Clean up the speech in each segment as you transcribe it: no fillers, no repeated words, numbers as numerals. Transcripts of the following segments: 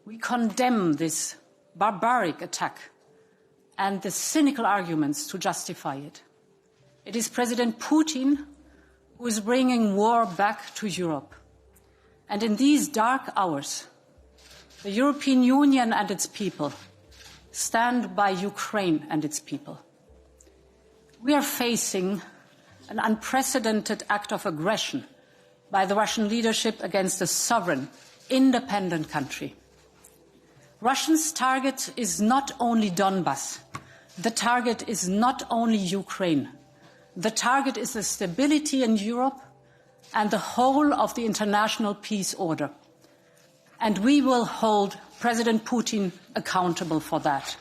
We condemn this barbaric attack and the cynical arguments to justify it. It is President Putin who is bringing war back to Europe. And in these dark hours, the European Union and its people stand by Ukraine and its people. We are facing an unprecedented act of aggression by the Russian leadership against a sovereign, independent country. Russia's target is not only Donbass. The target is not only Ukraine. The target is the stability in Europe and the whole of the international peace order. And we will hold President Putin accountable for that.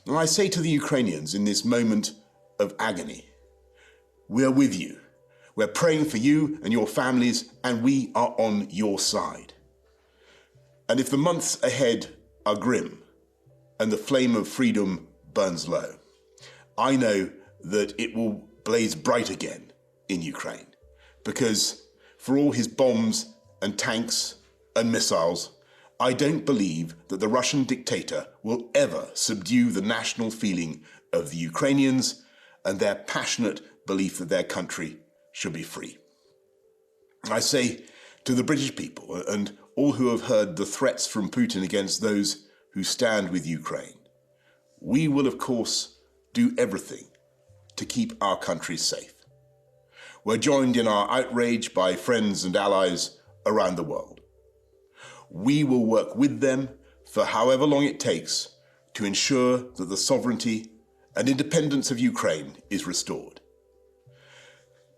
And I say to the Ukrainians in this moment of agony, we are with you. We're praying for you and your families, and we are on your side. And if the months ahead are grim and the flame of freedom burns low, I know that it will blaze bright again in Ukraine, because for all his bombs and tanks and missiles, I don't believe that the Russian dictator will ever subdue the national feeling of the Ukrainians and their passionate belief that their country should be free. I say to the British people and all who have heard the threats from Putin against those who stand with Ukraine, we will of course do everything to keep our country safe. We're joined in our outrage by friends and allies around the world. We will work with them for however long it takes to ensure that the sovereignty and independence of Ukraine is restored.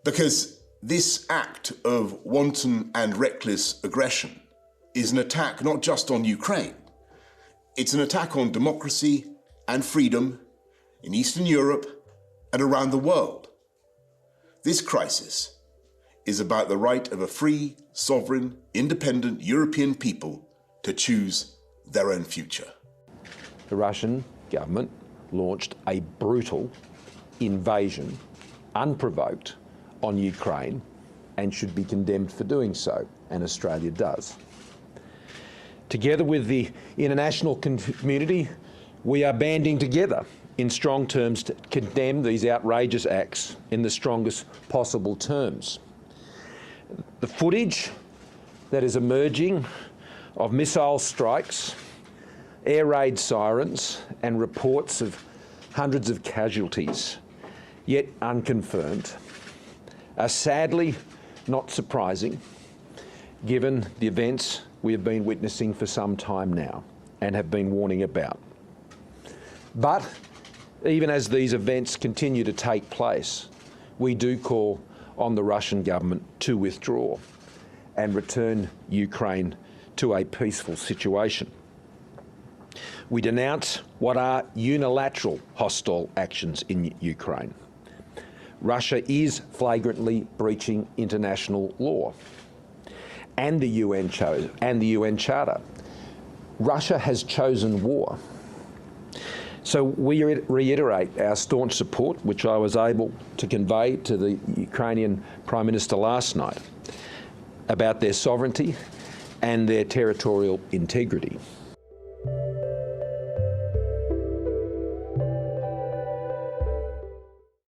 Because this act of wanton and reckless aggression is an attack not just on Ukraine, it's an attack on democracy and freedom in Eastern Europe and around the world. This crisis is about the right of a free, sovereign, independent European people to choose their own future. The Russian government launched a brutal invasion, unprovoked, on Ukraine and should be condemned for doing so, and Australia does. Together with the international community, we are banding together in strong terms to condemn these outrageous acts in the strongest possible terms. The footage that is emerging of missile strikes, air raid sirens, and reports of hundreds of casualties, yet unconfirmed, are sadly not surprising, given the events we have been witnessing for some time now and have been warning about. But even as these events continue to take place, we do call on the Russian government to withdraw and return Ukraine to a peaceful situation. We denounce what are unilateral hostile actions in Ukraine. Russia is flagrantly breaching international law and the UN Charter. Russia has chosen war. So we reiterate our staunch support, which I was able to convey to the Ukrainian Prime Minister last night, about their sovereignty and their territorial integrity.